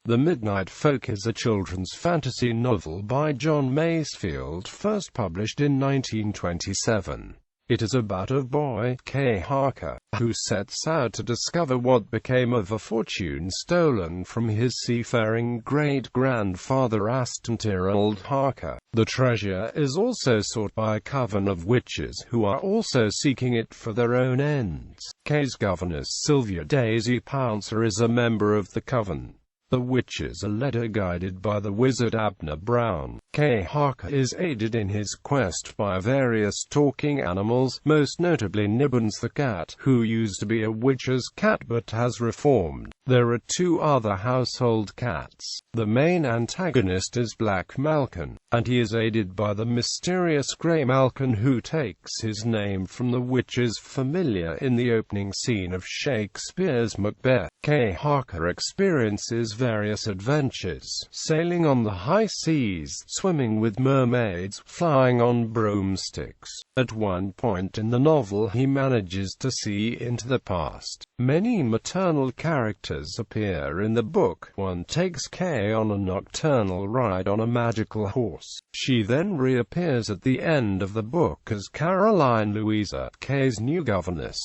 The Midnight Folk is a children's fantasy novel by John Masefield, first published in 1927. It is about a boy, Kay Harker, who sets out to discover what became of a fortune stolen from his seafaring great-grandfather Aston Tirrold Harker. The treasure is also sought by a coven of witches who are also seeking it for their own ends. Kay's governess Sylvia Daisy Pouncer is a member of the coven. The witches are led or guided by the wizard Abner Brown. Kay Harker is aided in his quest by various talking animals, most notably Nibbons the cat, who used to be a witch's cat but has reformed. There are two other household cats. The main antagonist is Black Malkin, and he is aided by the mysterious Grey Malkin, who takes his name from the witch's familiar in the opening scene of Shakespeare's Macbeth. Kay Harker experiences various adventures, sailing on the high seas, swimming with mermaids, flying on broomsticks. At one point in the novel he manages to see into the past. Many maternal characters appear in the book. One takes Kay on a nocturnal ride on a magical horse. She then reappears at the end of the book as Caroline Louisa, Kay's new governess.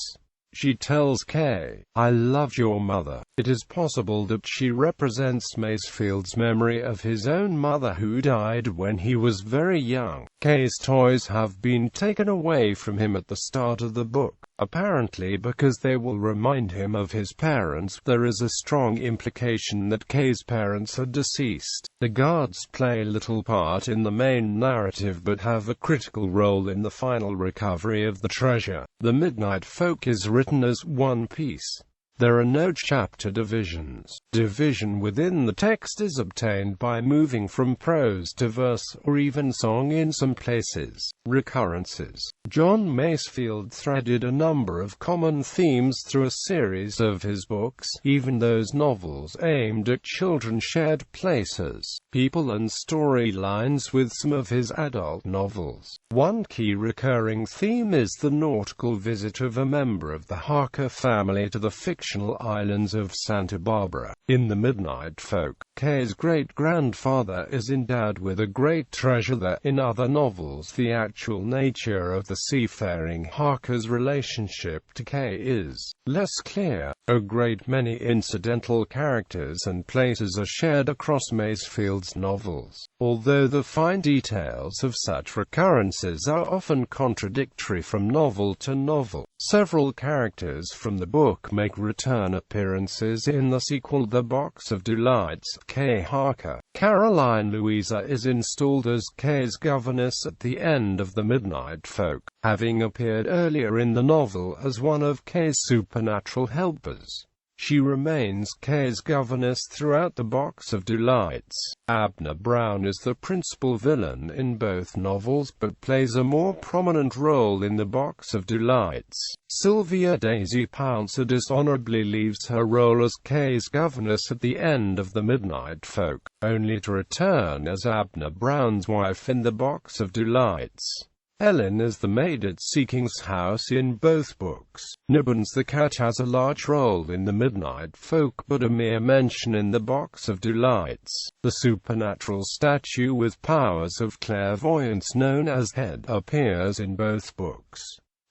She tells Kay, "I loved your mother." It is possible that she represents Masefield's memory of his own mother who died when he was very young. Kay's toys have been taken away from him at the start of the book, apparently because they will remind him of his parents. There is a strong implication that Kay's parents are deceased. The guards play little part in the main narrative but have a critical role in the final recovery of the treasure. The Midnight Folk is written as one piece. There are no chapter divisions. Division within the text is obtained by moving from prose to verse, or even song in some places. Recurrences. John Masefield threaded a number of common themes through a series of his books. Even those novels aimed at children shared places, people and storylines with some of his adult novels. One key recurring theme is the nautical visit of a member of the Harker family to the fictional islands of Santa Barbara. In The Midnight Folk, Kay's great-grandfather is endowed with a great treasure that, in other novels, the actual nature of the seafaring Harker's relationship to Kay is less clear. A great many incidental characters and places are shared across Masefield's novels, although the fine details of such recurrences are often contradictory from novel to novel. Several characters from the book make return appearances in the sequel The Box of Delights. Kay Harker. Caroline Louisa is installed as Kay's governess at the end of The Midnight Folk, having appeared earlier in the novel as one of Kay's supernatural helpers. She remains Kay's governess throughout The Box of Delights. Abner Brown is the principal villain in both novels, but plays a more prominent role in The Box of Delights. Sylvia Daisy Pouncer dishonorably leaves her role as Kay's governess at the end of The Midnight Folk, only to return as Abner Brown's wife in The Box of Delights. Ellen is the maid at Seeking's house in both books. Nibbons the cat has a large role in The Midnight Folk but a mere mention in The Box of Delights. The supernatural statue with powers of clairvoyance known as Head appears in both books.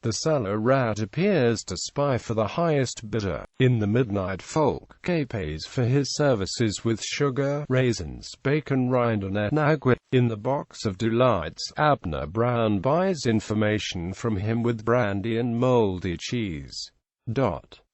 The cellar rat appears to spy for the highest bidder. In The Midnight Folk, Kay pays for his services with sugar, raisins, bacon rind and enagua. In The Box of Delights, Abner Brown buys information from him with brandy and moldy cheese.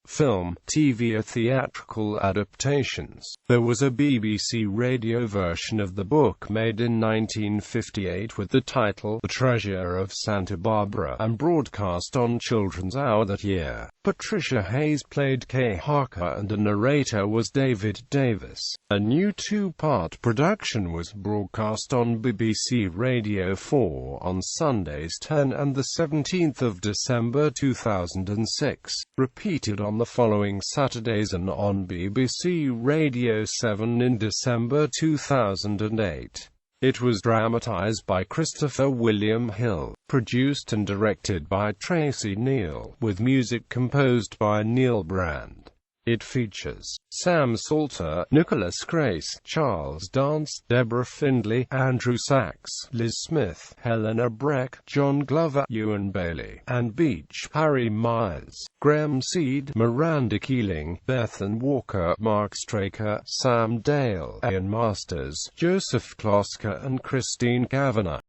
Film, TV or theatrical adaptations. There was a BBC radio version of the book made in 1958 with the title The Treasure of Santa Barbara and broadcast on Children's Hour that year. Patricia Hayes played Kay Harker and a narrator was David Davis. A new two-part production was broadcast on BBC Radio 4 on Sundays 10 and 17 December 2006, repeated on the following Saturdays and on BBC Radio 7 in December 2008. It was dramatized by Christopher William Hill, produced and directed by Tracy Neal, with music composed by Neil Brand. It features Sam Salter, Nicholas Grace, Charles Dance, Deborah Findlay, Andrew Sachs, Liz Smith, Helena Breck, John Glover, Ewan Bailey, Anne Beach, Harry Myers, Graham Seed, Miranda Keeling, Bethan Walker, Mark Straker, Sam Dale, Ian Masters, Joseph Kloska and Christine Kavanagh.